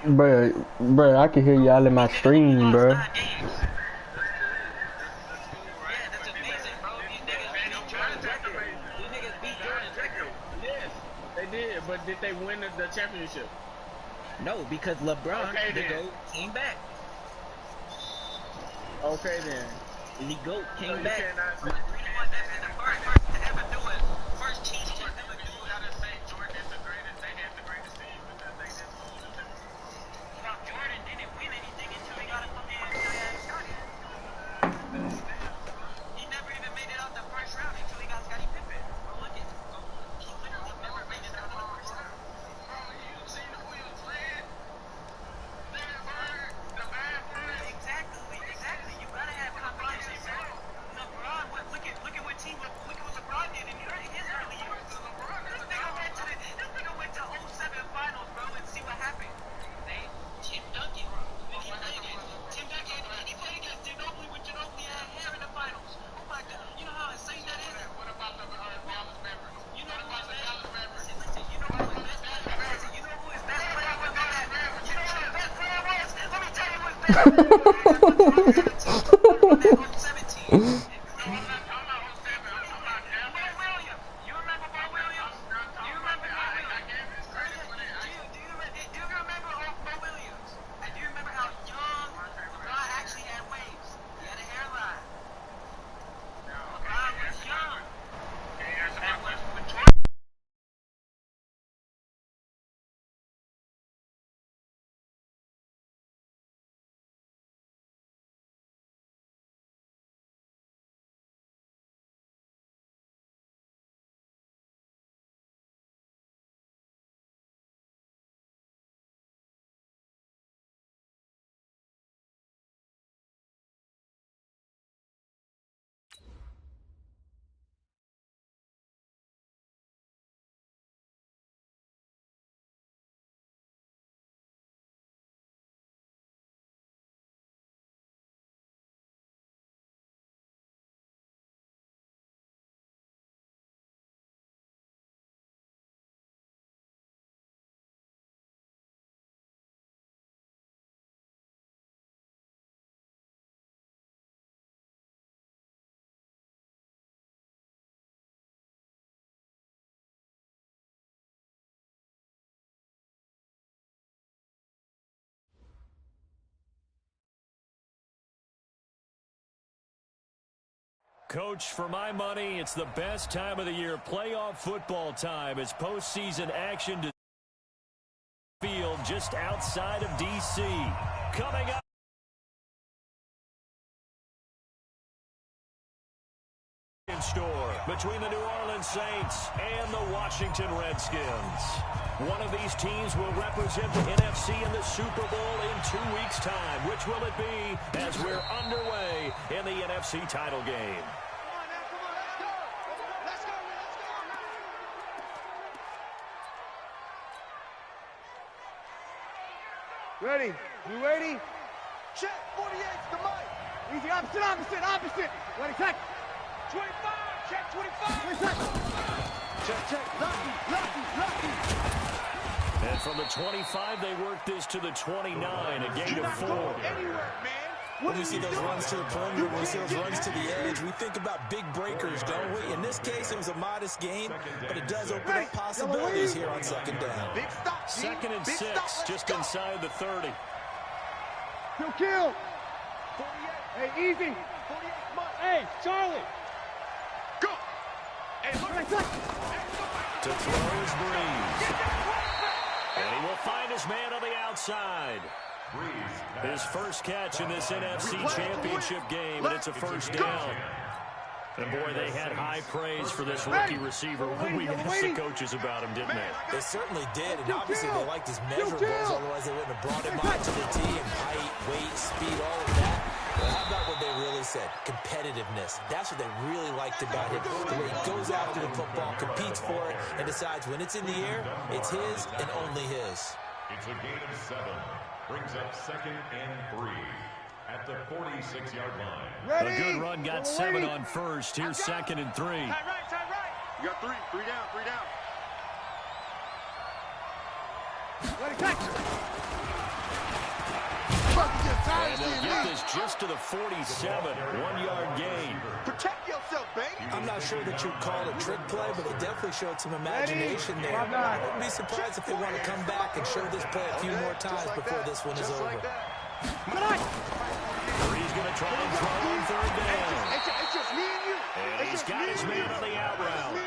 Bruh, I can hear y'all in my stream, bruh. But did they win the championship? No, because LeBron, the GOAT, came back. Okay, then. The GOAT came back. First team to ever do it. I didn't say Jordan is the greatest. They had the greatest team because they just moved it. You know, Jordan didn't win anything until he got a fucking Scotty. He never even made it out the first round until he got Scottie Pippen. Bro, look at him. He literally never made it out of the first round. Bro, you seen who he was playing? Exactly. You gotta have confidence in yourself. LeBron, look at what LeBron did in his early years. This nigga went to 07 finals, bro, and see what happened. Tim Duncan, when he played he played against Ginobili when Ginobili had hair in the finals. Oh my God, you know how insane that is? What about the Dallas Mavericks? You know who his best player was? Listen, you know who his best player was? You know who his best player was? Let me tell you who his best player was. 17. Coach, for my money, it's the best time of the year. Playoff football time as postseason action to field just outside of D.C. Coming up. Store between the New Orleans Saints and the Washington Redskins. One of these teams will represent the NFC in the Super Bowl in 2 weeks' time. Which will it be as we're underway in the NFC title game? Ready? You ready? Check, 48's the mic. Easy, opposite. Ready, check. 25, check 25. Check. Lucky. And from the 25, they work this to the 29, a gain of 4. When we see those runs to the perimeter, when we see those runs to the edge, we think about big breakers, don't we? In this case, it was a modest gain, but it does open up possibilities here on second down. Second and 6, just inside the 30. Kill. 48. Hey, easy. 48, come on. Hey, Charlie. Go. Hey, look. To throw is Breeze. And he will find his man on the outside. His first catch in this NFC Championship game, and it's a first down. And boy, they had high praise for this rookie receiver when we asked the coaches about him, didn't they? They certainly did, and obviously they liked his measurables, otherwise they wouldn't have brought him out to the team. Height, weight, speed, all of that. Well, how about what they really said? Competitiveness. That's what they really liked about him. The way he goes after the football, competes for it, and decides when it's in the air, it's his and only his. It's a gain of 7. Brings up 2nd and 3 at the 46-yard line. A good run, got 7 on first. Here's 2nd and 3. Tight right. You got 3 down. Ready, catch. And they'll get this just to the 47. 1-yard gain. Protect yourself, baby. I'm not sure that you'd call it a trick play, but they definitely showed some imagination there. I wouldn't be surprised if they want to come back and show this play a few more times before this one is over. He's going to try and throw on third down. It's just me and you. And he's got his man on the out route.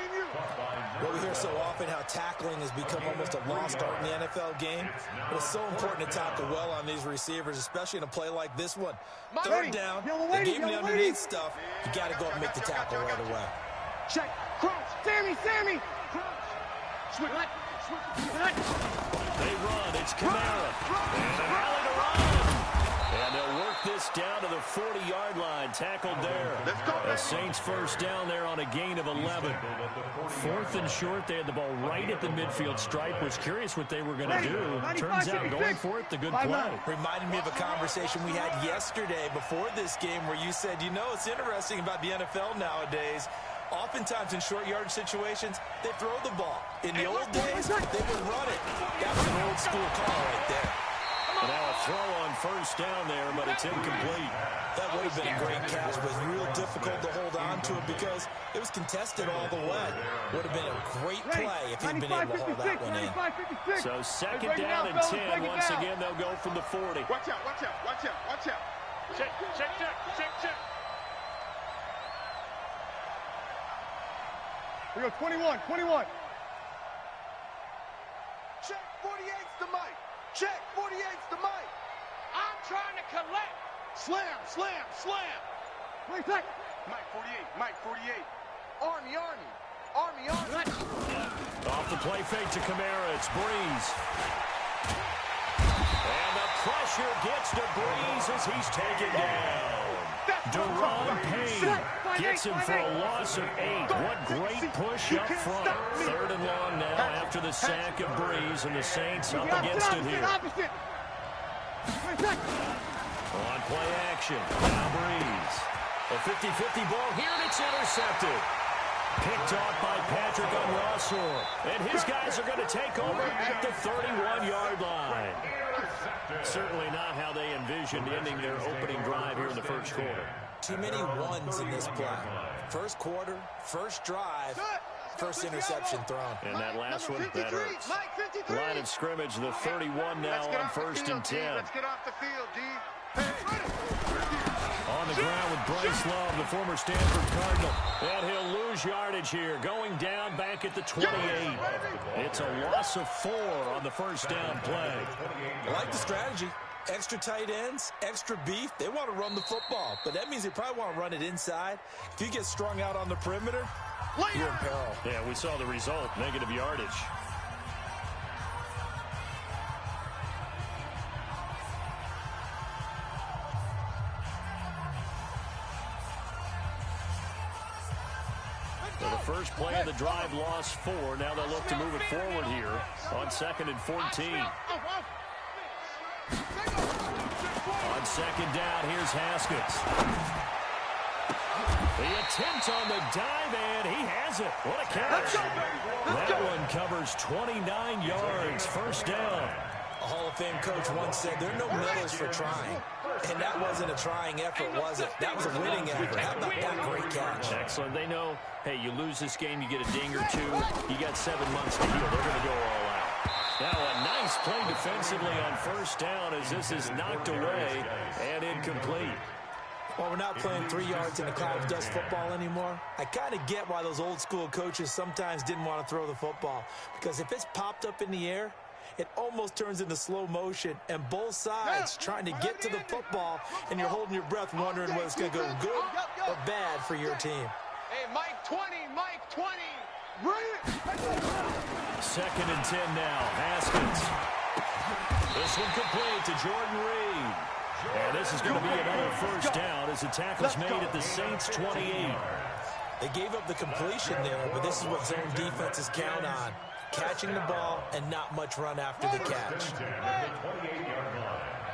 Well, we hear so often how tackling has become almost a lost art in the NFL game. But it's so important to tackle well on these receivers, especially in a play like this one. Third down, they gave him the underneath stuff. You got to go and make the tackle right away. Check. Crouch. Sammy. Crouch. Switch. They run. It's Kamara. And a rally to run. And they'll work this down to the 40-yard line. Tackled there. The Saints first down there on a gain of 11. 4th and short. They had the ball right at the midfield stripe. Was curious what they were going to do. Turns out going for it, the good play. Reminded me of a conversation we had yesterday before this game where you said, you know, it's interesting about the NFL nowadays. Oftentimes in short yardage situations, they throw the ball. In the old days, they would run it. That was an old school call right there. Now a throw on first down there, but it's incomplete. That would have been a great catch, but it was real difficult to hold on to it because it was contested all the way. Would have been a great play if he'd been able to hold that one in. So second down and 10. Once again, they'll go from the 40. Watch out. Check. We go 21. Check, 48's the mic. Check, 48's the mic. I'm trying to collect. Slam. Wait, Mike 48. Army. Off the play fake to Kamara. It's Breeze. And the pressure gets to Breeze as he's taken down. Deron Payne gets him for a loss of 8. What great push up front. 3rd and long now after the sack of Breeze, and the Saints up against it here. On play action. Now Breeze. A 50-50 ball here, and it's intercepted. Picked off by Patrick Onwuasor. And his guys are going to take over at the 31-yard line. Certainly not how they envisioned ending their opening drive here in the first quarter. Too many ones in this play. First quarter, first drive, first interception thrown. And that last one, that hurts. Line of scrimmage, the 31 now on 1st and 10. Let's get off the field, D. On the ground with Bryce Love, the former Stanford Cardinal. And he'll lose yardage here, going down back at the 28. It's a loss of 4 on the first down play. I like the strategy. Extra tight ends, extra beef. They want to run the football, but that means they probably want to run it inside. If you get strung out on the perimeter, you're in peril. Yeah, we saw the result, negative yardage. So the first play of the drive lost 4. Now they'll look to move it forward here on 2nd and 14. On second down, here's Haskins. The attempt on the dive, and he has it. What a catch. That one covers 29 yards. First down. A Hall of Fame coach once said, there are no medals for trying. And that wasn't a trying effort, was it? That was a winning effort. How about that great catch? Excellent. They know, hey, you lose this game, you get a ding or 2. You got 7 months to heal. They're going to go all out. Now a nice play defensively on first down as this is knocked away and incomplete. Well, we're not playing 3 yards in a cloud of dust football anymore. I kind of get why those old school coaches sometimes didn't want to throw the football. Because if it's popped up in the air, it almost turns into slow motion, and both sides trying to get to the football, and you're holding your breath wondering whether it's going to go good or bad for your team. Hey, Mike 20. Bring it. 2nd and 10 now. Haskins. This one complete to Jordan Reed. And this is going to be another first down as the tackle's made at the Saints' 28. They gave up the completion there, but this is what zone defenses count on. Catching the ball and not much run after the catch.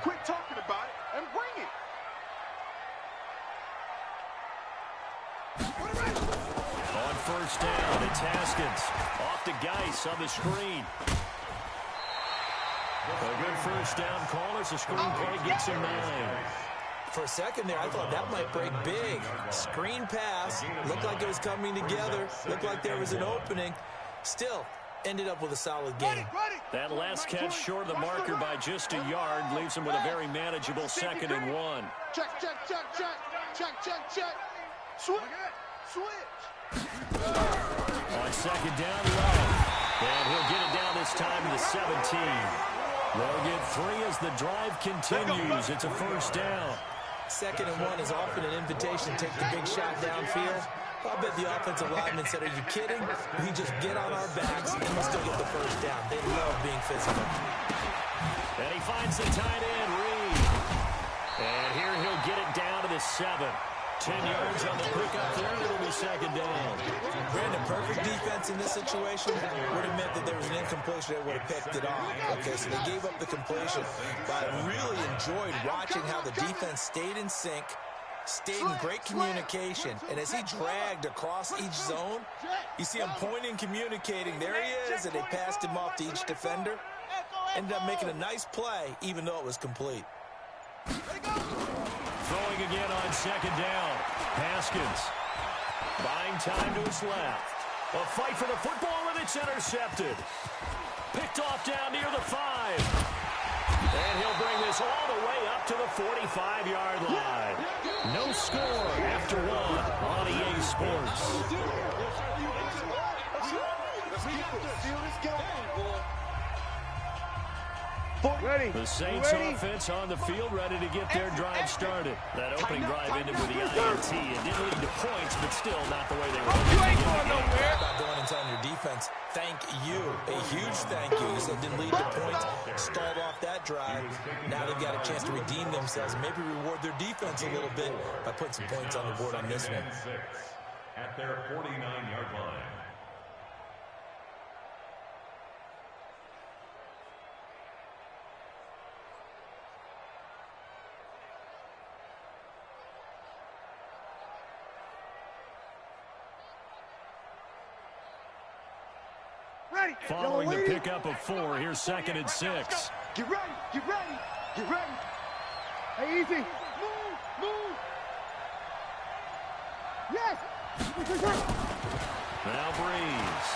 Quit talking about it and bring it. On first down, it's Haskins. Off to Geis on the screen. A good first down call as the screen play gets him 9. For a second there, I thought that might break big. Screen pass. Looked like it was coming together. Looked like there was an opening. Still, ended up with a solid game. That last catch short of the marker by just a yard leaves him with a very manageable 2nd and 1. Check. Switch. On 2nd down, low. And he'll get it down this time to the 17. They'll get 3 as the drive continues. It's a first down. 2nd and 1 is often an invitation to take the big shot downfield. I bet the offensive lineman said, are you kidding? We just get on our backs and we'll still get the first down. They love being physical. And he finds the tight end, Reed. And here he'll get it down to the 7. 10 yards on the pickup there, and it'll be 2nd down. Brandon, perfect defense in this situation would have meant that there was an incompletion that would have picked it off. Okay, so they gave up the completion, but I really enjoyed watching how the defense stayed in sync, stayed in great communication, and as he dragged across each zone, you see him pointing, communicating. There he is, and they passed him off to each defender. Ended up making a nice play, even though it was complete. Throwing again on 2nd down. Haskins buying time to his left. A fight for the football, and it's intercepted. Picked off down near the 5. And he'll bring this all the way up to the 45-yard line. No score after 1 on EA Sports. The Saints offense on the field, ready to get their drive started. That opening drive ended with the INT. It didn't lead to points, but still not the way they were hoping to get the game. How about going and telling your defense, thank you, a huge thank you. You said didn't lead to points, stalled off that drive. Now they've got a chance to redeem themselves, maybe reward their defense a little bit by putting some points on the board on this one. At their 49-yard line. Following the pickup of 4, here's 2nd and 6. Get ready. Hey, easy. Move. Yes. Now Breeze.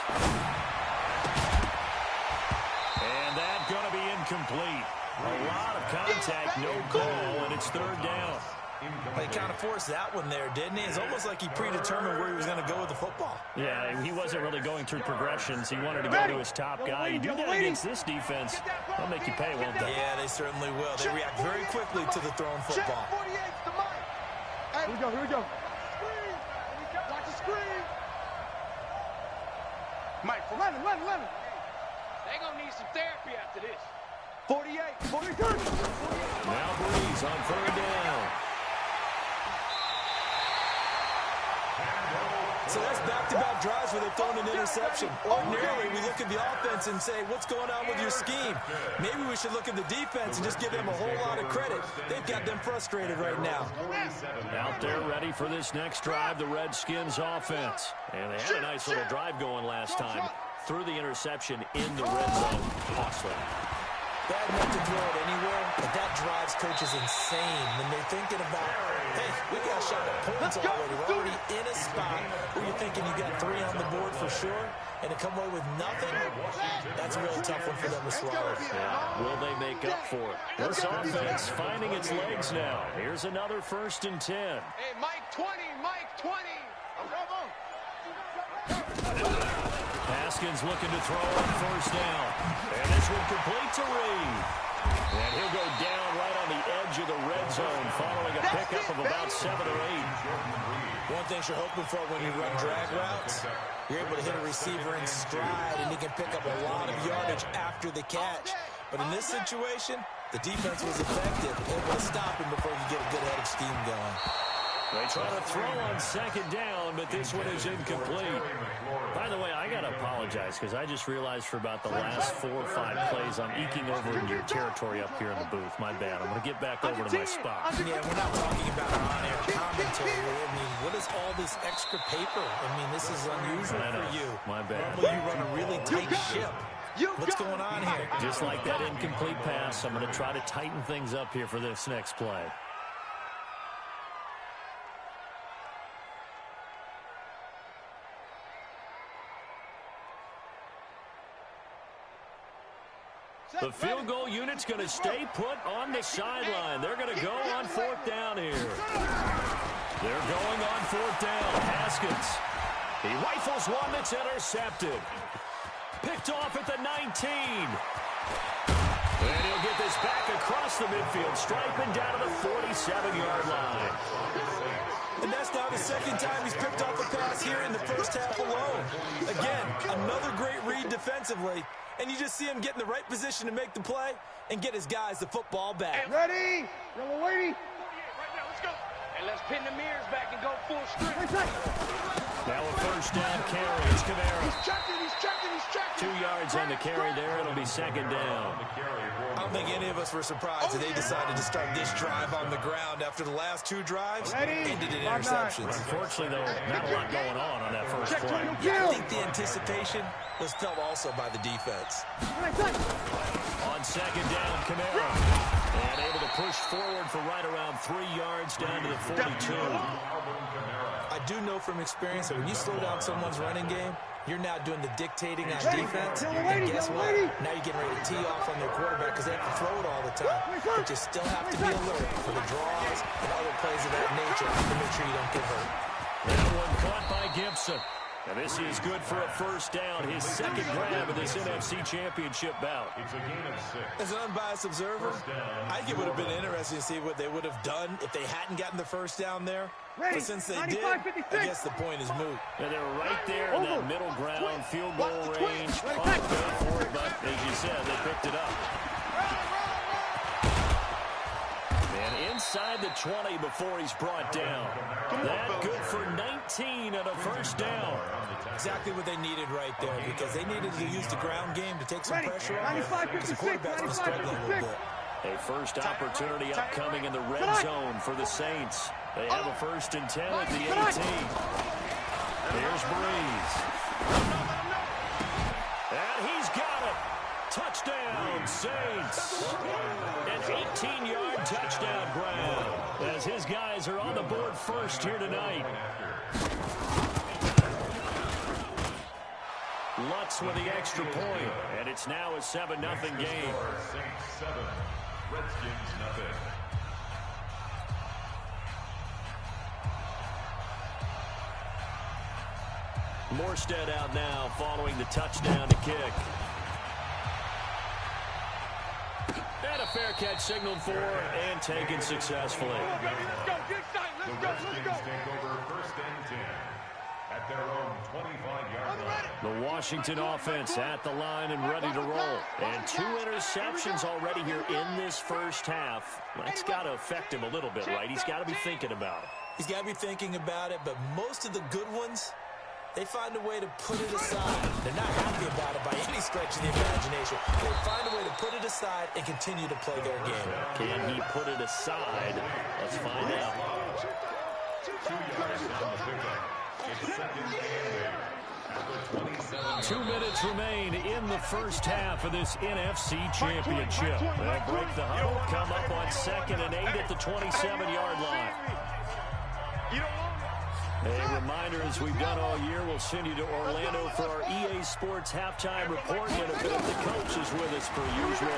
And that's going to be incomplete. A lot of contact, no call, and it's 3rd down. He kind of forced that one there, didn't he? It's almost like he predetermined where he was going to go with the football. Yeah, he wasn't really going through progressions. He wanted to go to his top guy. You do that against this defense, they'll make you pay, won't they? Yeah, they certainly will. They react very quickly to the thrown football. Here we go. Watch the screen. Mike, run it. They're going to need some therapy after this. 48. Now Breeze on 3rd down. So that's back-to-back drives where they've thrown an interception. Ordinarily, we look at the offense and say, what's going on with your scheme? Maybe we should look at the defense and just give them a whole lot of credit. They've got them frustrated right now. Out there ready for this next drive, the Redskins offense. And they had a nice little drive going last time. Threw the interception in the red zone. Costly. Bad enough to throw it anywhere, but that drives coaches insane when they're thinking about, hey, we got a shot at points already. We're already in a spot where you're thinking you got 3 on the board for sure, and to come away with nothing, that's a real tough one for them to swallow. Yeah. Will they make up for it? This offense finding its legs now. Here's another 1st and 10. Hey, Mike 20. Haskins looking to throw on 1st down. And this one complete to Reed. And he'll go down right on the edge of the red zone following a pickup of about 7 or 8. One thing you're hoping for when you run drag routes, you're able to hit a receiver in stride, and he can pick up a lot of yardage after the catch. But in this situation, the defense was effective, able to stop him before he could get a good head of steam going. They try to throw on 2nd down, but this one is incomplete. By the way, I got to apologize because I just realized for about the last 4 or 5 plays I'm eking over into your territory up here in the booth. My bad. I'm going to get back over to my spot. Yeah, we're not talking about on-air commentary. I mean, what is all this extra paper? I mean, this is unusual for you. My bad. Normally you run a really tight ship. What's going on here? Just like that incomplete pass, I'm going to try to tighten things up here for this next play. The field goal unit's going to stay put on the sideline. They're going to go on 4th down here. They're going on 4th down. Haskins. He rifles one that's intercepted. Picked off at the 19. And he'll get this back across the midfield stripe and down to the 47-yard line. And that's now the second time he's picked off a pass here in the first half alone. Again, another great read defensively. And you just see him get in the right position to make the play and get his guys the football back. Ready? Yellow lady. Right now, let's go. And let's pin the mirrors back and go full strength. Now a 1st down carry. It's Kamara. He's checking. 2 yards on the carry there. It'll be 2nd down. I don't think any of us were surprised that they decided to start this drive on the ground after the last 2 drives ended in interceptions. Unfortunately, though, not a lot going on that first play. Yeah, I think the anticipation was felt also by the defense. On 2nd down, Kamara. And able to push forward for right around 3 yards down to the 42. I do know from experience that when you slow down someone's running game, you're now doing the dictating on defense. And guess what? Now you're getting ready to tee off on their quarterback because they have to throw it all the time. But you still have to be alert for the draws and other plays of that nature to make sure you don't get hurt. That one caught by Gibson. And this is good for a 1st down, his 2nd grab of this NFC Championship bout. It's a gain of 6. As an unbiased observer, I think it would have been interesting to see what they would have done if they hadn't gotten the 1st down there. But since they did, I guess the point is moot. And they're right there in that middle ground, field goal range. Caught go for it, but as you said, they picked it up. And inside the 20 before he's brought down. That good for 19 and a 1st down. Exactly what they needed right there because they needed to use the ground game to take some pressure off because the quarterback's been struggling a little bit. A first opportunity upcoming in the red zone for the Saints. They have a 1st and 10 at the 18. Here's Breeze. And he's got it. Touchdown, Saints. An 18-yard touchdown grab as his guys are on the board first here tonight. Lutz with the extra point, and it's now a 7-0 game. Saints 7, Redskins nothing. Morstead out now following the touchdown to kick. And a fair catch signaled for and taken successfully. The Redskins take over 1st and 10 at their own 25-yard line. The Washington offense at the line and ready to roll. And 2 interceptions already here in this first half. That's got to affect him a little bit, right? He's got to be thinking about it. He's got to be thinking about it, but most of the good ones, they find a way to put it aside. They're not happy about it by any stretch of the imagination. They find a way to put it aside and continue to play their game. Can he put it aside? Let's find out. 2 yards on the pickup. It's 2nd and 8. 2 minutes remain in the first half of this NFC Championship. They'll break the huddle, come up on 2nd and 8 at the 27-yard line. A reminder, as we've done all year, we'll send you to Orlando for our EA Sports halftime report. And a bit of the coach is with us per usual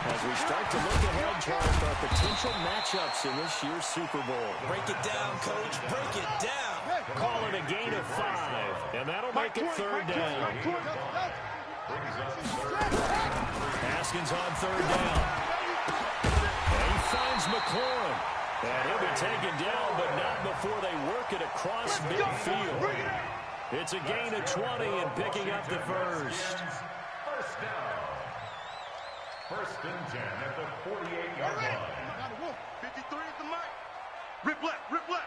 as we start to look ahead to our potential matchups in this year's Super Bowl. Break it down, Coach. Break it down. Call it a gain of 5, and that'll make it 3rd down. Haskins on 3rd down. And he finds McLaurin. And he'll be taken down, but not before they work it across midfield. It's a gain of 20 and picking up the 1st. 1st down. 1st and 10 at the 48-yard line. 53 at the mic. Rip left, rip left.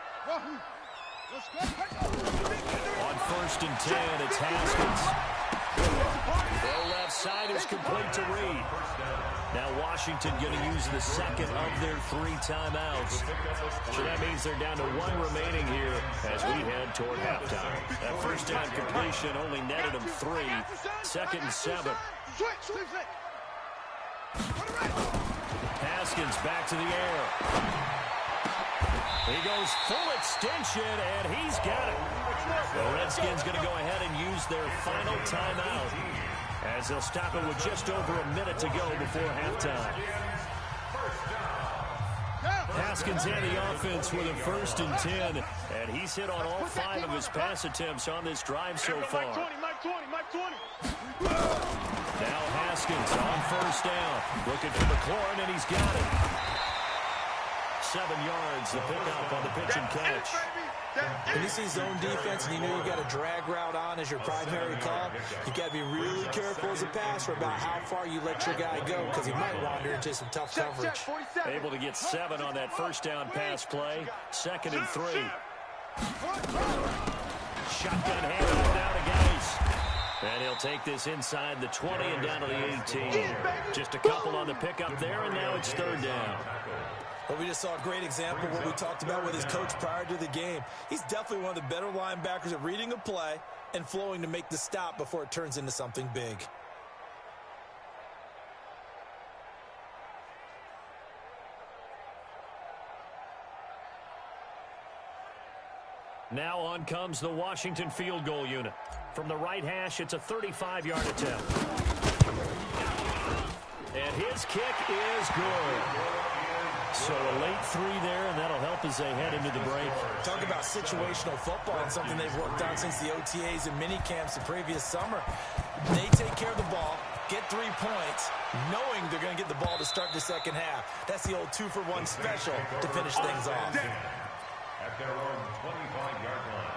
On 1st and 10, it's Haskins. The left side is complete to Reed. Now Washington going to use the 2nd of their 3 timeouts. So that means they're down to 1 remaining here as we head toward halftime. That first down completion only netted him 3. 2nd and 7. Haskins back to the air. He goes full extension, and he's got it. The Redskins going to go ahead and use their final timeout as they'll stop it with just over a minute to go before halftime. Haskins and the offense with a 1st and 10, and he's hit on all 5 of his pass attempts on this drive so far. Now Haskins on 1st down, looking for McLaurin, and he's got it. 7 yards, the pickup on the pitch and catch. When you see zone defense and you know you got a drag route on as your primary call, you got to be really careful as a passer about how far you let your guy go because he might wander into some tough coverage. Able to get 7 on that 1st down pass play. 2nd and 3. Shotgun handoff now to Geis. And he'll take this inside the 20 and down to the 18. Just a couple on the pickup there, and now it's 3rd down. Well, we just saw a great example of what we talked about with his coach prior to the game. He's definitely one of the better linebackers at reading a play and flowing to make the stop before it turns into something big. Now on comes the Washington field goal unit. From the right hash, it's a 35-yard attempt. And his kick is good. So a late 3 there, and that'll help as they head into the break. Talk about situational football and something they've worked on since the OTAs and mini camps the previous summer. They take care of the ball, get 3 points, knowing they're going to get the ball to start the 2nd half. That's the old 2-for-1 special to finish things off. At their own 25-yard line.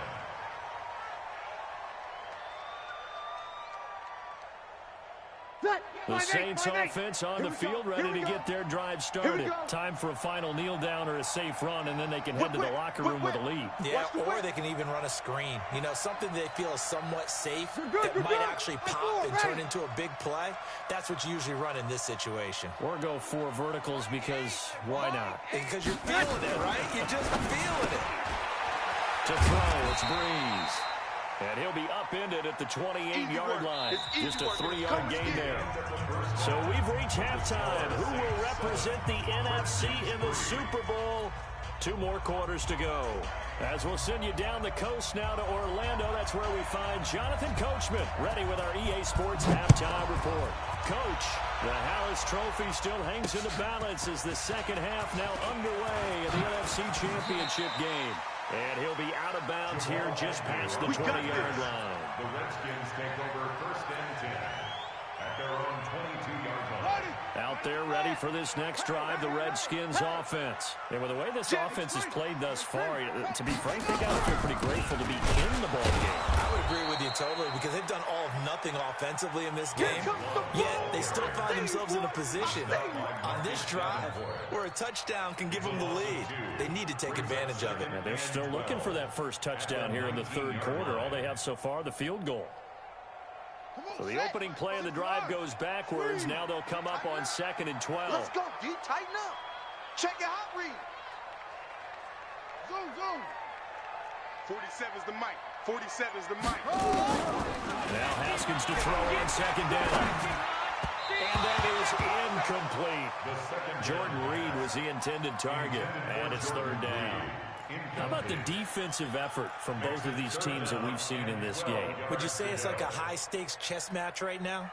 The Saints offense on the field, ready to get their drive started. Time for a final kneel down or a safe run, and then they can head to the locker room with a lead. Yeah, or they can even run a screen. You know, something they feel is somewhat safe that might actually pop and turn into a big play. That's what you usually run in this situation. Or go 4 verticals because why not? Because you're feeling it, right? You're just feeling it. To throw, it's Breeze. And he'll be upended at the 28-yard line. Just a 3-yard gain there. So we've reached halftime. Who will represent the NFC in the Super Bowl? 2 more quarters to go. As we'll send you down the coast now to Orlando, that's where we find Jonathan Coachman, ready with our EA Sports halftime report. Coach, the Harris Trophy still hangs in the balance as the 2nd half now underway in the NFC Championship game. And he'll be out of bounds here just past the 20-yard line. The Redskins take over 1st and 10 at their own 22-yard line. Out there ready for this next drive, the Redskins offense. And with the way this offense has played thus far, to be frank, they got to feel pretty grateful to be in the ball game. I would agree with you totally because they've done all of nothing offensively in this game, yet they still find themselves in a position on this drive where a touchdown can give them the lead. They need to take advantage of it. And they're still looking for that first touchdown here in the 3rd quarter. All they have so far, the field goal. So the opening play of the drive goes backwards. Now they'll come up on 2nd and 12. Let's go, D. Tighten up. Check your hot read. Zoom. 47's the mic. 47's the mic. Now Haskins to throw on 2nd down. And that is incomplete. Jordan Reed was the intended target, and it's 3rd down. How about the defensive effort from both of these teams that we've seen in this game? Would you say it's like a high-stakes chess match right now?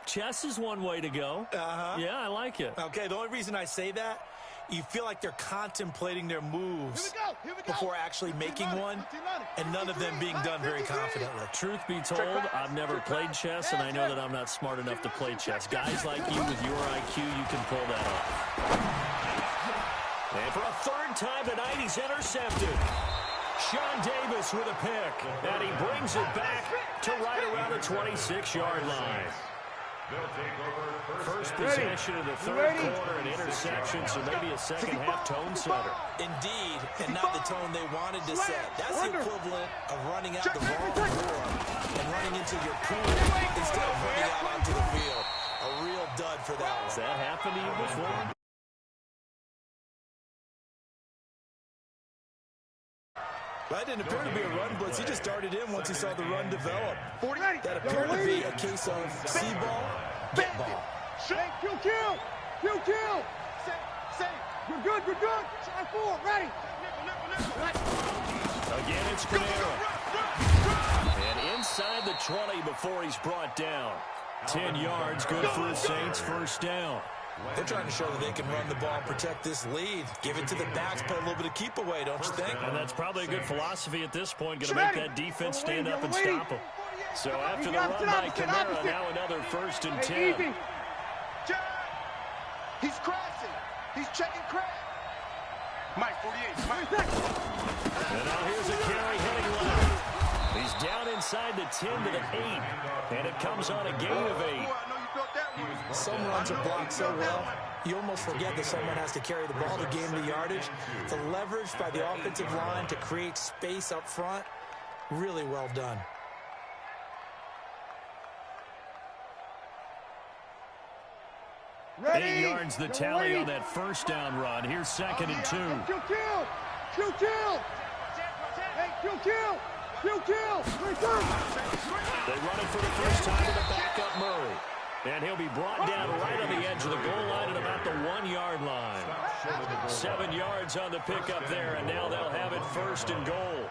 Chess is one way to go. Yeah, I like it. Okay, the only reason I say that, you feel like they're contemplating their moves before actually making one, and none of them being done very confidently. Truth be told, I've never played chess, and I know that I'm not smart enough to play chess. Guys like you with your IQ, you can pull that off. And for a 3rd time tonight, he's intercepted. Sean Davis with a pick, and he brings it back to right around the 26-yard line. First possession of the 3rd quarter, an interception, so maybe a 2nd half tone setter. Indeed, and not the tone they wanted to set. That's the equivalent of running out the wrong door and running into your pool instead of running out onto the field. A real dud for that one. Has that happened to you before? That didn't appear to be a run blitz. He just darted in once he saw the run develop. That appeared to be a case of see ball, get ball. Hey, kill. Save. We're good. Try forward, ready. Again, it's Kamara. And inside the 20 before he's brought down. 10 yards, good for the Saints, first down. They're trying to show that they can run the ball, protect this lead. Give it to the backs, play a little bit of keep away, don't you think? And that's probably a good philosophy at this point. Going to make that defense stand up and stop them. So after the run by Kamara, now another 1st and 10. He's crashing. He's checking crash. Mike, 48. Mike. And now here's a carry heading left. He's down inside the 10 to the 8. And it comes on a gain of 8. Some runs are blocked so well, you almost forget that someone has to carry the ball to gain the yardage. The leverage by the offensive line to create space up front, really well done. Ready. 8 yards the tally on that first down run. Here's 2nd and 2. Kill. Hey, kill. They run it for the first time to the backup Murray. And he'll be brought down right on the edge of the goal line at about the 1-yard line. 7 yards on the pickup there, and now they'll have it 1st and goal.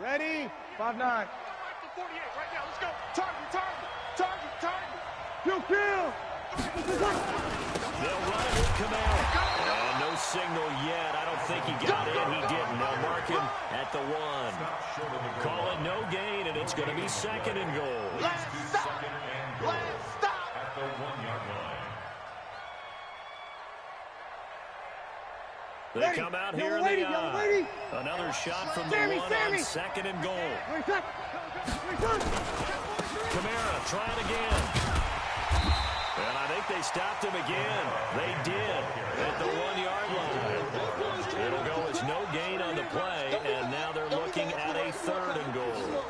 Ready. 5-9. 48 right now. Let's go. Target. Kill. They'll run it with Kamara. And no signal yet. I don't think he got in. He didn't. They'll mark him at the 1. Call it no gain, and it's going to be 2nd and goal. Last stop. At the 1-yard line. They come out here in the eye. Another shot from the 1 on 2nd and goal. Kamara trying again. And I think they stopped him again. They did at the 1-yard line. It'll go as no gain on the play, and now they're looking at a 3rd and goal.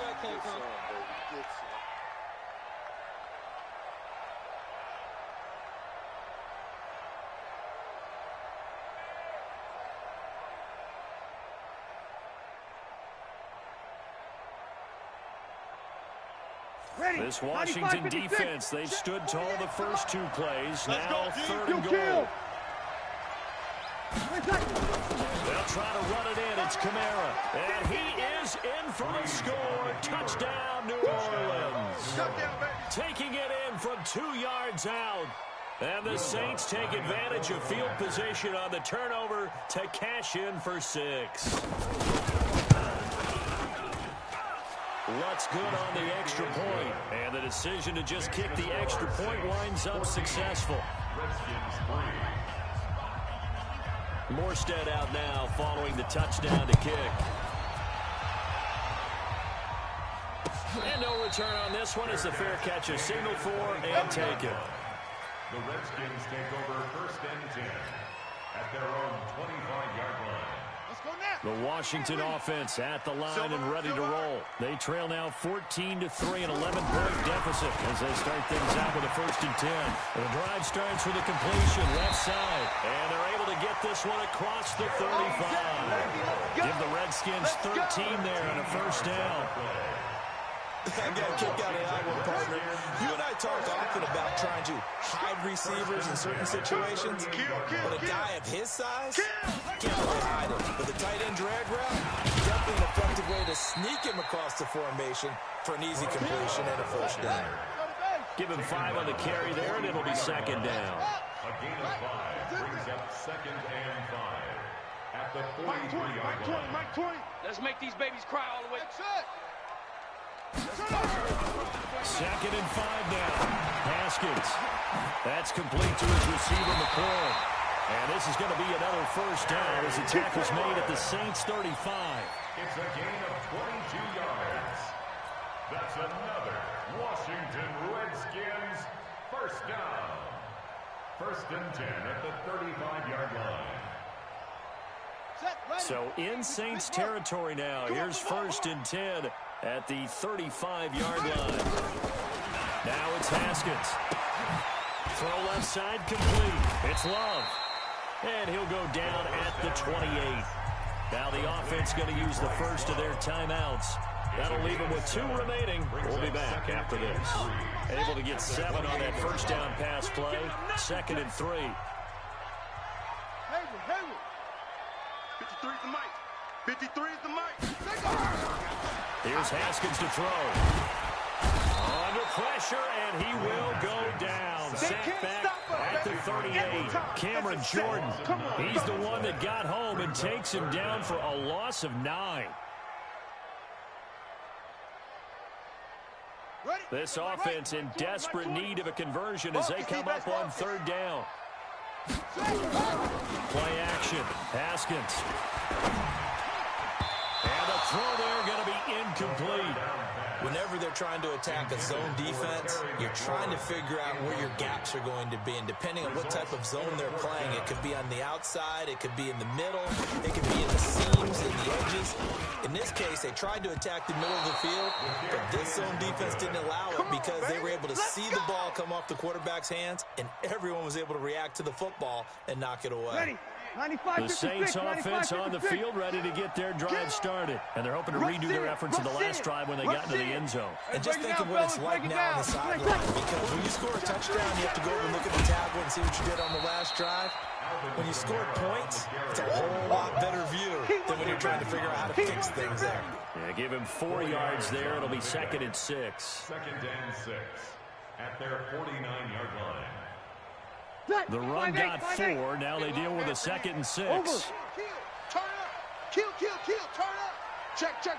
This Washington defense, they've stood tall the first 2 plays. Now 3rd and goal. They'll try to run it in. It's Kamara. And he is in for a score. Touchdown, New Orleans. Taking it in from 2 yards out. And the Saints take advantage of field position on the turnover to cash in for 6. What's good on the extra point, and the decision to just kick the extra point winds up successful. Morstead out now following the touchdown to kick. And no return on this one as the fair catch is signaled for and taken. The Redskins take over 1st and 10 at their own 25-yard line. The Washington offense at the line and ready to roll. They trail now 14-3, an 11-point deficit as they start things out with a 1st and 10. The drive starts with a completion left side, and they're able to get this one across the 35. Give the Redskins 13 there and a 1st down. I got a kick out of that one, partner. You and I talk often about trying to hide receivers in certain situations, but a guy of his size can't really hide it. But the tight end drag route, definitely an effective way to sneak him across the formation for an easy completion and a 1st down. Give him 5 on the carry there, and it'll be 2nd down. A gain of 5 brings up 2nd and 5 at the 43-yard line. Mike 20. Let's make these babies cry all the way. 2nd and 5 now. Haskins. That's complete to his receiver, McCoy. And this is going to be another 1st down as the tackle's made at the Saints 35. It's a gain of 22 yards. That's another Washington Redskins 1st down. 1st and 10 at the 35-yard line. So in Saints territory now. Here's 1st and 10 at the 35-yard line. Now it's Haskins. Throw left side complete. It's Love. And he'll go down at the 28. Now the offense going to use the first of their timeouts. That'll leave them with 2 remaining. We'll be back after this. Able to get 7 on that first down pass play. 2nd and 3. Hayward. 53 is the mic. 53 is the mic. Here's Haskins to throw. Under pressure, and he will go down. Sent back at the 38. Cameron Jordan. He's the one that got home and takes him down for a loss of 9. This offense in desperate need of a conversion as they come up on 3rd down. Play action. Haskins. And the throw there going to be incomplete. Whenever they're trying to attack a zone defense, you're trying to figure out where your gaps are going to be. And depending on what type of zone they're playing, it could be on the outside, it could be in the middle, it could be in the seams and the edges. In this case, they tried to attack the middle of the field, but this zone defense didn't allow it because they were able to see the ball come off the quarterback's hands, and everyone was able to react to the football and knock it away. The Saints offense on the field ready to get their drive started. And they're hoping to redo their efforts in the last drive when they got into the end zone. And just think of what it's like now on the sideline. Because when you score a touchdown, you have to go over and look at the tablet and see what you did on the last drive. When you score points, it's a whole lot better view than when you're trying to figure out how to fix things there. Yeah, give him 4 yards there. It'll be 2nd and 6. 2nd and 6 at their 49-yard line. The run got 4. Now they deal with a 2nd and 6. Turn up. Kill. Turn up. Check. And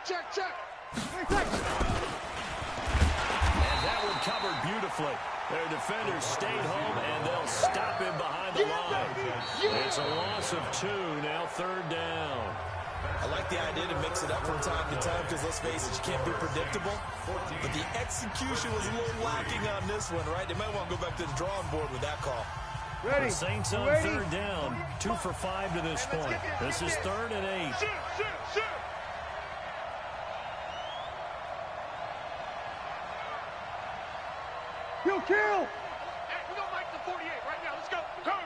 that one covered beautifully. Their defenders stayed home, and they'll stop him behind the line. It's a loss of 2. Now 3rd down. I like the idea to mix it up from time to time because, let's face it, you can't be predictable. But the execution was a little lacking on this one, right? They might want to go back to the drawing board with that call. The Saints on 3rd down. 2 for 5 to this point. This is 3rd and 8. Shoot. Kill. Hey, we're going to mic the 48 right now. Let's go. Come on,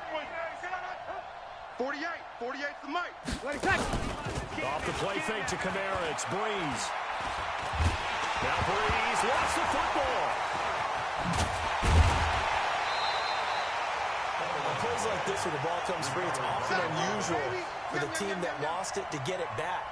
48's the mic. Off the play fake to Kamara. It's Breeze. Now Breeze lost the football. Plays like this where the ball comes free, it's often unusual for the team that lost it to get it back.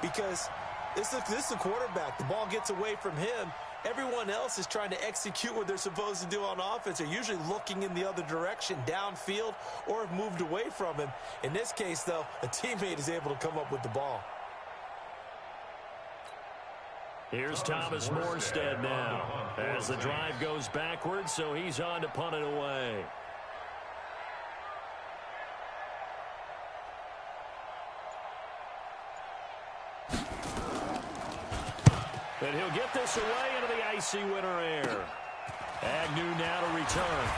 Because this is a quarterback. The ball gets away from him. Everyone else is trying to execute what they're supposed to do on offense. They're usually looking in the other direction, downfield, or have moved away from him. In this case, though, a teammate is able to come up with the ball. Here's Thomas Morstead now as the drive goes backwards, so he's on to punt it away. And he'll get this away into the icy winter air. Agnew now to return.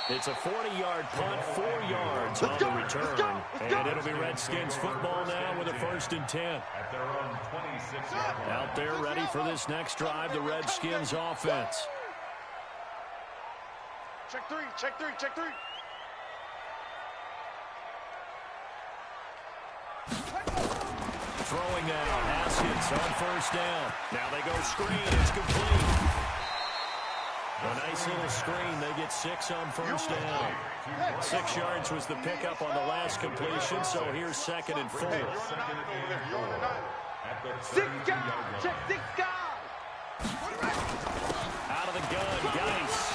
It's a 40-yard punt, 4 yards on the return. And it'll be Redskins football now with a 1st and 10. Out there ready for this next drive, the Redskins offense. Check three. Throwing now, Haskins on 1st down. Now they go screen, it's complete. A nice little screen, they get 6 on 1st down. 6 yards was the pickup on the last completion, so here's 2nd and 4. 6 guys. Check 6 guys. Out of the gun, Geis.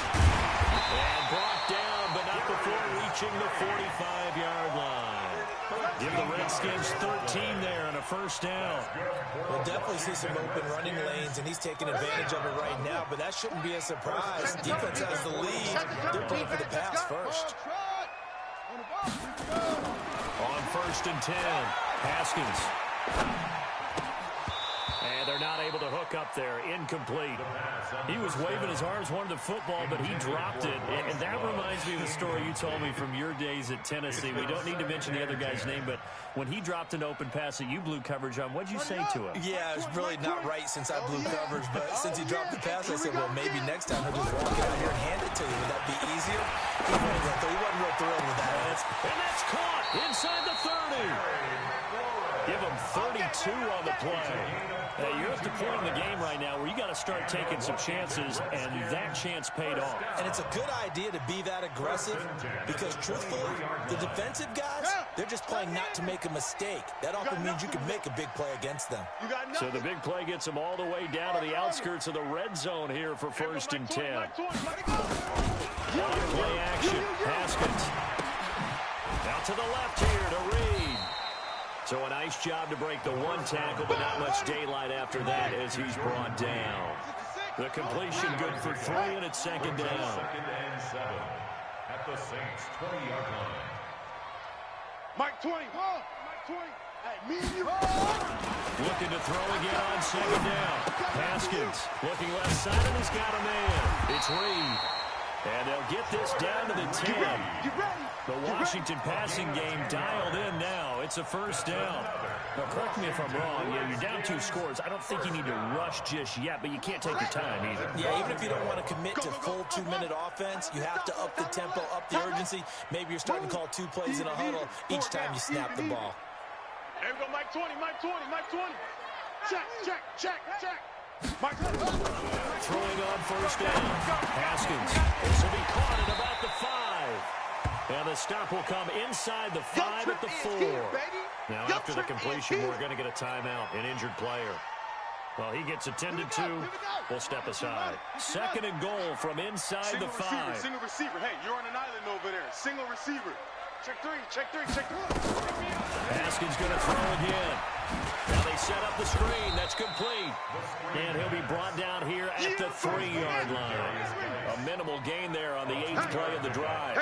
And brought down, but not before reaching the 45-yard line. Give the Redskins 13 there on a 1st down. We'll definitely see some open running lanes, and he's taking advantage of it right now, but that shouldn't be a surprise. Defense has the lead. They're playing for the pass first. On 1st and 10, Haskins. And they're not able to hook up there. Incomplete. He was waving his arms, wanted the football, but he dropped it. And that reminds me of the story you told me from your days at Tennessee. We don't need to mention the other guy's name, but when he dropped an open pass that you blew coverage on, what'd you say to him? Yeah, it's really not right since I blew coverage, but since he dropped the pass, I said, well, maybe next time he'll just walk out here and hand it to you. Would that be easier? He wasn't real thrilled with that. And that's caught inside the 30. Give him 32 on the play. You're at the point in the game right now where you got to start taking some chances, and that chance paid off. And it's a good idea to be that aggressive because, truthfully, the defensive guys, they're just playing not to make a mistake. That often means you can make a big play against them. So the big play gets them all the way down to the outskirts of the red zone here for 1st and 10. Play action. Haskins. Out to the left here to Reed. So a nice job to break the one tackle, but not much daylight after that as he's brought down. The completion good for 3, and it's 2nd down. 2nd and 7 at the Saints' 20-yard line. Mike 20. Mike 20. Hey, me and you. Looking to throw again on 2nd down. Haskins looking left side, and he's got a man. It's Reed. And they'll get this down to the 10. The Washington passing game dialed in now. It's a 1st down. Now, correct me if I'm wrong. Yeah, you're down 2 scores. I don't think you need to rush just yet, but you can't take your time either. Yeah, even if you don't want to commit to full 2-minute offense, you have to up the tempo, up the urgency. Maybe you're starting to call 2 plays in a huddle each time you snap the ball. There we go, Mike 20, Mike 20, Mike 20. Check. Mike 20. Throwing on 1st down. Haskins. This will be caught at about the 5. And the stop will come inside the 5 at the 4. Now, after the completion, we're going to get a timeout, an injured player. Well, he gets attended to. We'll step aside. 2nd and goal from inside the 5. Single receiver. Hey, you're on an island over there. Single receiver. Check 3. Haskins going to throw again. Now they set up the screen. That's complete. And he'll be brought down here at the 3-yard line. A minimal gain there on the 8th play of the drive.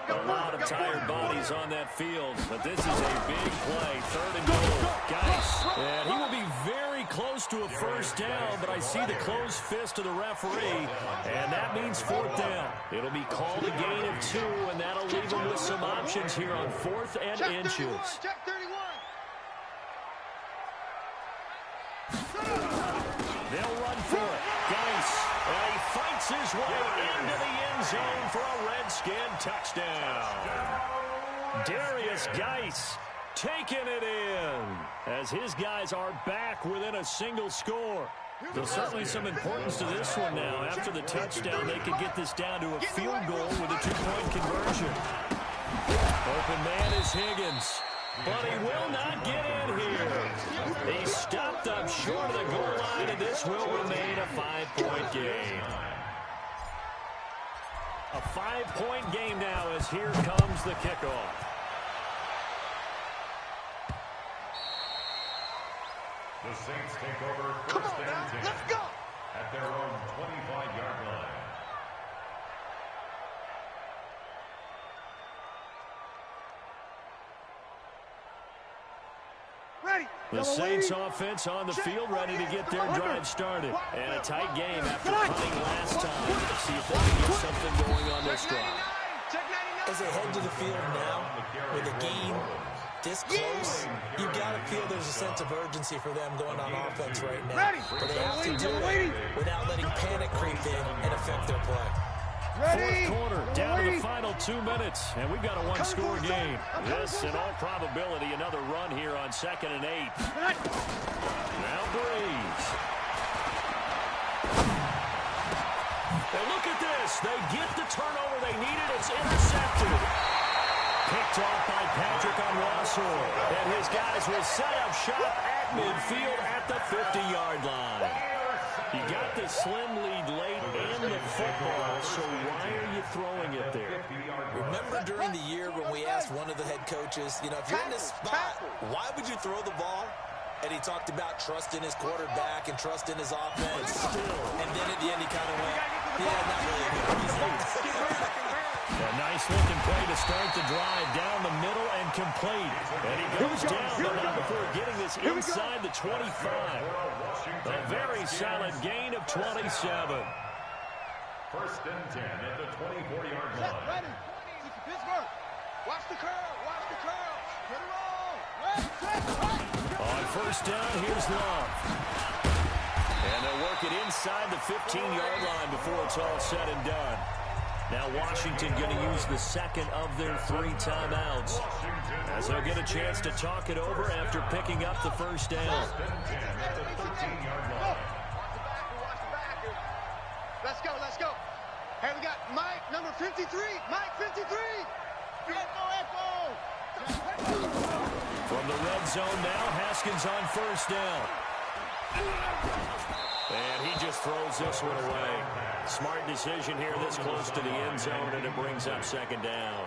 A lot of tired bodies on that field, but this is a big play. 3rd and goal. Geis. And he will be very close to a 1st down, but I see the closed fist of the referee, and that means 4th down. It'll be called a gain of 2, and that'll leave him with some options here on 4th and inches. Check 31. They'll run for it. Geis. And he fights his way into the end zone for a Redskin touchdown. Darius Geis taking it in as his guys are back within a single score. There's certainly some importance to this one now. After the touchdown, they could get this down to a field goal with a 2-point conversion. Open man is Higgins, but he will not get in here. He stopped up short of the goal line, and this will remain a 5-point game. A 5-point game now as here comes the kickoff. The Saints take over 1st and 10. Let's go. At their own 25-yard line. Ready. The Saints offense on the field, ready to get their drive started. And a tight game after punting last time. Let's see if they can get something going on this drive. As they head to the field now, with a game this close, you got to feel there's a sense of urgency for them going on offense right now. But they have to do it without letting panic creep in and affect their play. 4th quarter, down to the final 2 minutes, and we've got a 1-score game. This, in all probability, another run here on 2nd and 8. Now Breeze. And look at this. They get the turnover they needed. It's intercepted. Picked off by Patrick Onwuasor. And his guys will set up shop at midfield at the 50-yard line. You got the slim lead late and the football, so why are you throwing it there? Remember during the year when we asked one of the head coaches, you know, if you're in this spot, why would you throw the ball? And he talked about trust in his quarterback and trust in his offense. And then at the end he kind of went, yeah, not really a good reason. A nice looking play to start the drive down the middle and complete. And he goes down, but not before getting this inside the 25. A very solid gain of 27. First and 10 at the 24-yard line. Ready. Pittsburgh. Watch the curl. Watch the curl. Get it on. On first down, here's Love. And they'll work it inside the 15-yard line before it's all said and done. Now Washington going to use the second of their 3 timeouts, as they'll get a chance to talk it over after picking up the first down. First and 10 at the 13-yard line. Let's go. Let's go. Hey, we got Mike, number 53. Mike, 53. Echo. From the red zone now, Haskins on first down. And he just throws this one away. Smart decision here this close to the end zone, and it brings up second down.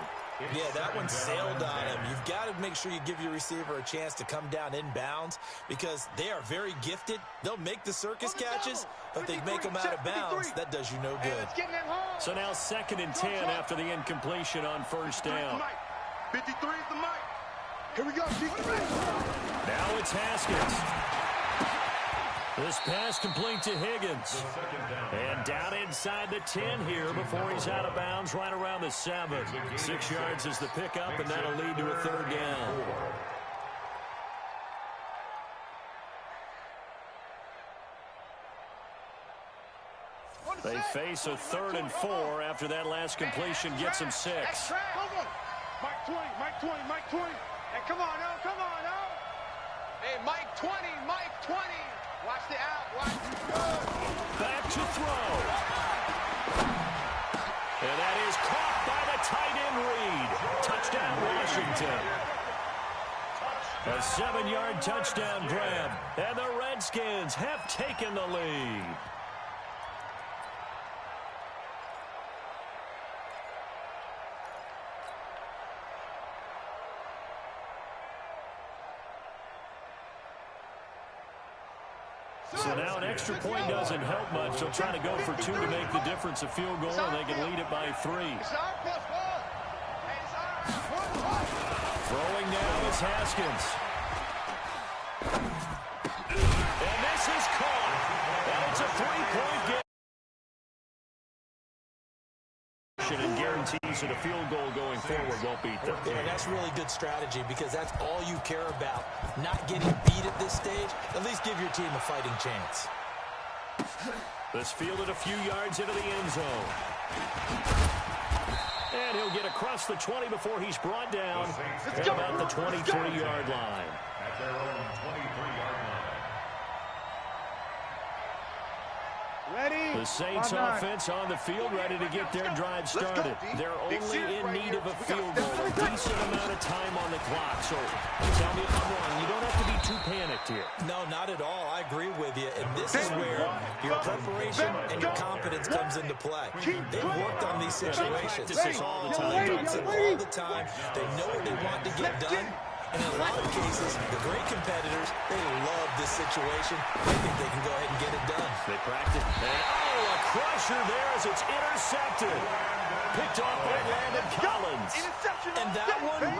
Yeah, that one sailed on him. You've got to make sure you give your receiver a chance to come down inbounds because they are very gifted. They'll make the circus catches, but they make them out of bounds. That does you no good. So now second and 10 after the incompletion on first down. 53 is the mic. Here we go. Now it's Haskins. This pass complete to Higgins. And down inside the 10 here before he's out of bounds right around the 7. 6 yards is the pickup, and that'll lead to a third down. They face a 3rd and 4 after that last completion gets them 6. Mike 20, Mike 20, Mike 20. Hey, come on, now, come on, now. Hey, Mike 20, Mike 20. Watch the out, watch. Back to throw. And that is caught by the tight end Reed. Touchdown, Washington. A 7-yard touchdown grab. And the Redskins have taken the lead. So now an extra point doesn't help much. They'll try to go for 2 to make the difference a field goal, and they can lead it by 3. Throwing now is Haskins. And this is caught. And it's a 3-point game. And guarantees that a field goal going forward won't beat them. Yeah, that's really good strategy because that's all you care about. Not getting beat at this stage. At least give your team a fighting chance. This fielded a few yards into the end zone. And he'll get across the 20 before he's brought down at about the 23-yard line. At their own 23-yard line. Ready? The Saints offense on the field, ready to get their drive started. They're only in need of a field goal, a decent amount of time on the clock. So tell me if I'm wrong. You don't have to be too panicked here. No, not at all. I agree with you. And this is where your preparation and your confidence comes into play. They've worked on these situations. This is all the time. All the time. They know what they want to get done. And in a lot of cases, the great competitors, they love this situation. They think they can go ahead and get it done. They practice. And, a crusher there as it's intercepted. Picked off by Landon Collins. And that one,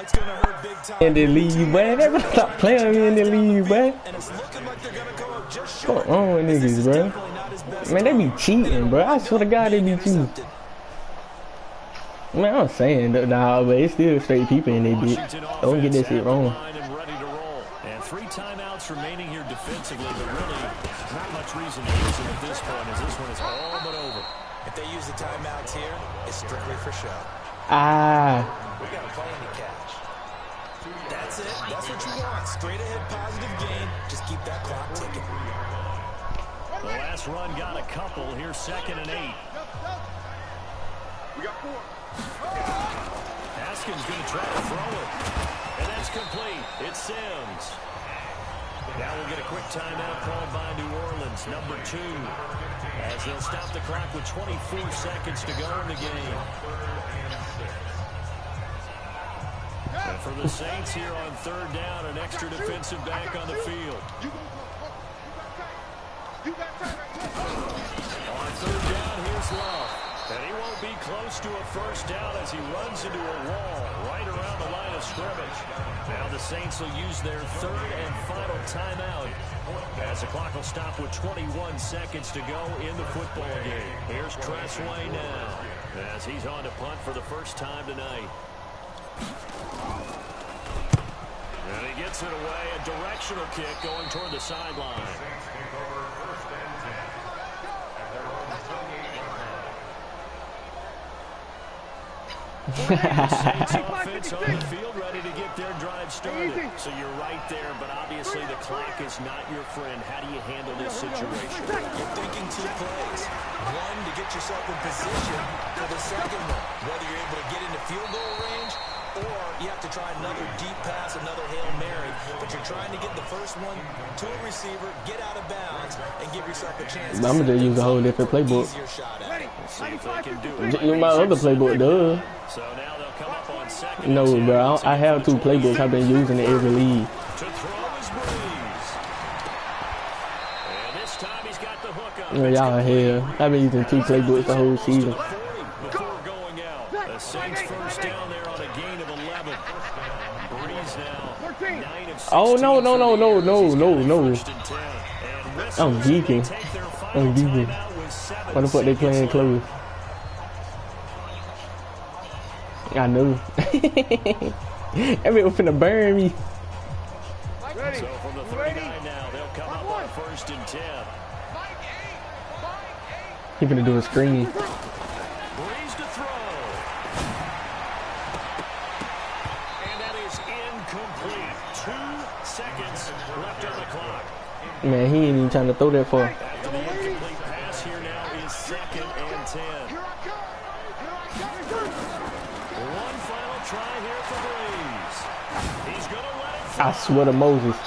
it's going to hurt big time. In the league, man. They better stop playing me in the league, man. And it's looking like they're going to go just short. Come on, niggas, bro. Man, they be cheating, bro. I swear to God, they be cheating. Man, I'm saying, nah, but it's still straight people in they bitch. Don't get this shit wrong. And 3 timeouts remaining here defensively, but really not much reason to use them at this point, as this one is all but over. If they use the timeouts here, it's strictly for show. We got a plane to catch. That's it. That's what you want. Straight ahead positive game. Just keep that clock ticking. The last run got a couple. Here's 2nd and 8. We got 4. Haskins going to try to throw it. And that's complete. It's Sims. Now we'll get a quick timeout called by New Orleans, number 2. As they'll stop the clock with 24 seconds to go in the game. And for the Saints here on 3rd down, an extra defensive back on the field. On 3rd down, here's Love. And he won't be close to a first down as he runs into a wall right around the line of scrimmage. Now the Saints will use their third and final timeout as the clock will stop with 21 seconds to go in the football game. Here's Tressway now as he's on to punt for the first time tonight. And he gets it away, a directional kick going toward the sideline. Saints offense on the field ready to get their drive started. So you're right there, but obviously the clock is not your friend. How do you handle this situation? You're thinking two plays. One, to get yourself in position for the second one. Whether you're able to get into field goal range or you have to try another deep pass, another Hail Mary. But you're trying to get the first one to a receiver, get out of bounds, and give yourself a chance. I'm going to just use a whole different playbook. See if they can do it. My other playbook does. So now they'll come up on second. No, bro. I have two playbooks. I've been using in every league. To throw is Breeze. And this time he's got the hook up. Y'all hell. I've been using two playbooks the whole season. Before going out. The Saints first down there on a gain of 11. Breeze now 9 of 16. Oh, no. I'm geeking. Why the fuck they playing close? I knew. Everyone finna burn me. So from the 39 now, they'll come up on 1st and 10. He finna do a screen. Breeze to throw. And that is incomplete. 2 seconds left on the clock. Man, he ain't even trying to throw that far. After the incomplete pass here now is 2nd and 10. One final try here for Breeze. He's going to let it fly. I swear to Moses.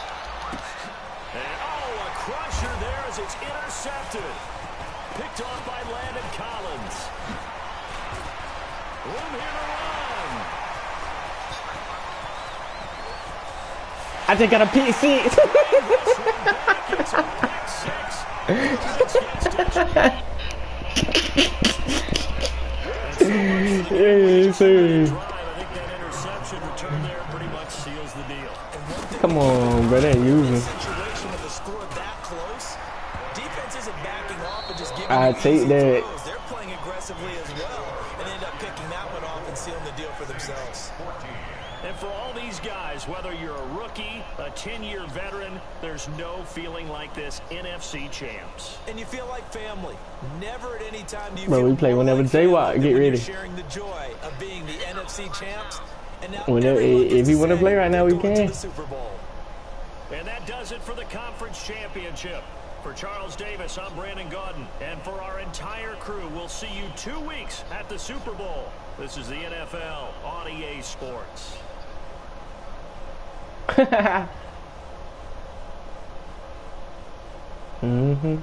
And a crusher there as it's intercepted. Picked off by Landon Collins. Room here to run. I just got a pick six. It's a pick 6. Yes, sir. I think that interception return there pretty much seals the deal. Come on, bro. They ain't using. Situation with the score that close, defense isn't backing off and just giving I take that. throws. They're playing aggressively as well and end up picking that one off and sealing the deal for themselves. And for all these guys, whether you're a rookie, a 10-year veteran, there's no feeling like this NFC champs. And you feel like family. Never at any time do you Bro, feel we play whenever like J-Watt get ready. sharing the joy of being the NFC champs. And now Whenever, if you want to play right now, we can. Super Bowl. And that does it for the conference championship. For Charles Davis, I'm Brandon Gaudin. And for our entire crew, we'll see you 2 weeks at the Super Bowl. This is the NFL on EA Sports. Mm-hmm.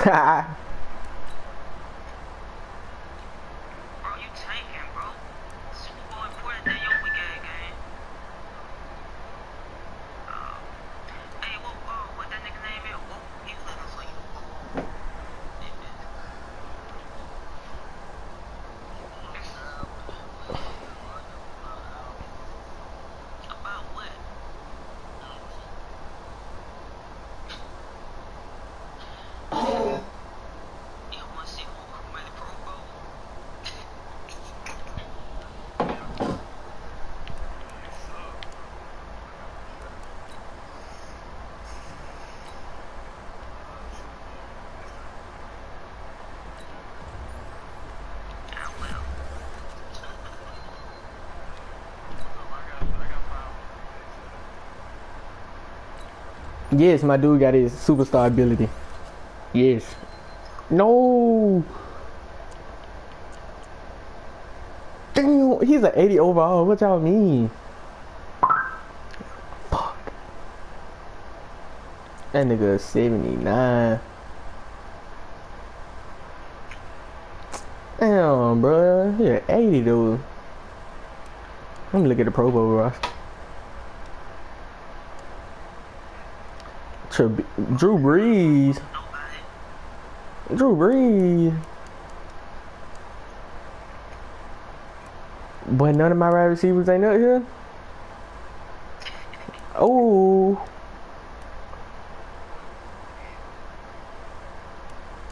Bro, you tanking, bro. Super Bowl important than your weak ass game. Hey, what that nigga name is? He was looking for you. About what? Yes, my dude got his superstar ability. Yes. No. Damn, he's an 80 overall. What y'all mean? Fuck. That nigga is 79. Damn, bro. He an 80 though. Let me look at the Pro Bowl roster. Drew Brees. Drew Brees. But none of my wide receivers ain't up here. Oh.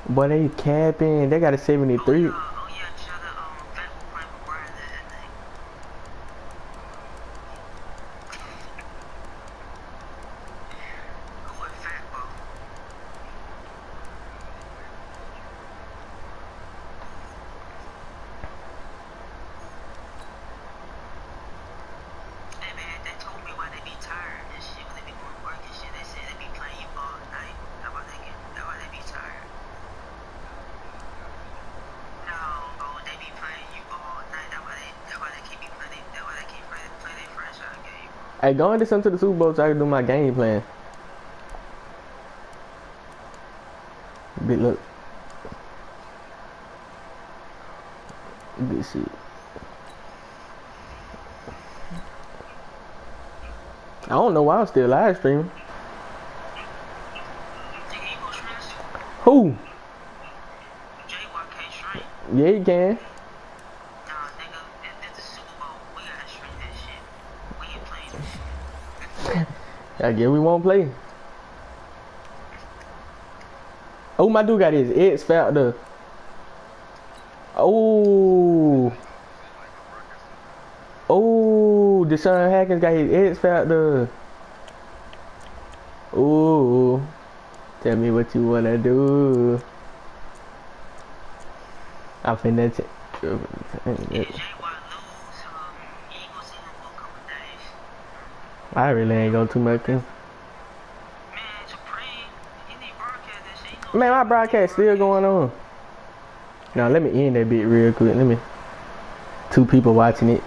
But they capping. They got a 73. Hey, go and listen to the Super Bowl so I can do my game plan. Big look. Good shit. I don't know why I'm still live streaming. Who? Yeah, you can. I guess we won't play. Oh, my dude got his X factor. Oh. Oh, Deshaun Hackins got his X factor. Oh. Tell me what you wanna do. I finna I really ain't going too much in. Man, my broadcast still going on. Now let me end that bit real quick. Let me. 2 people watching it.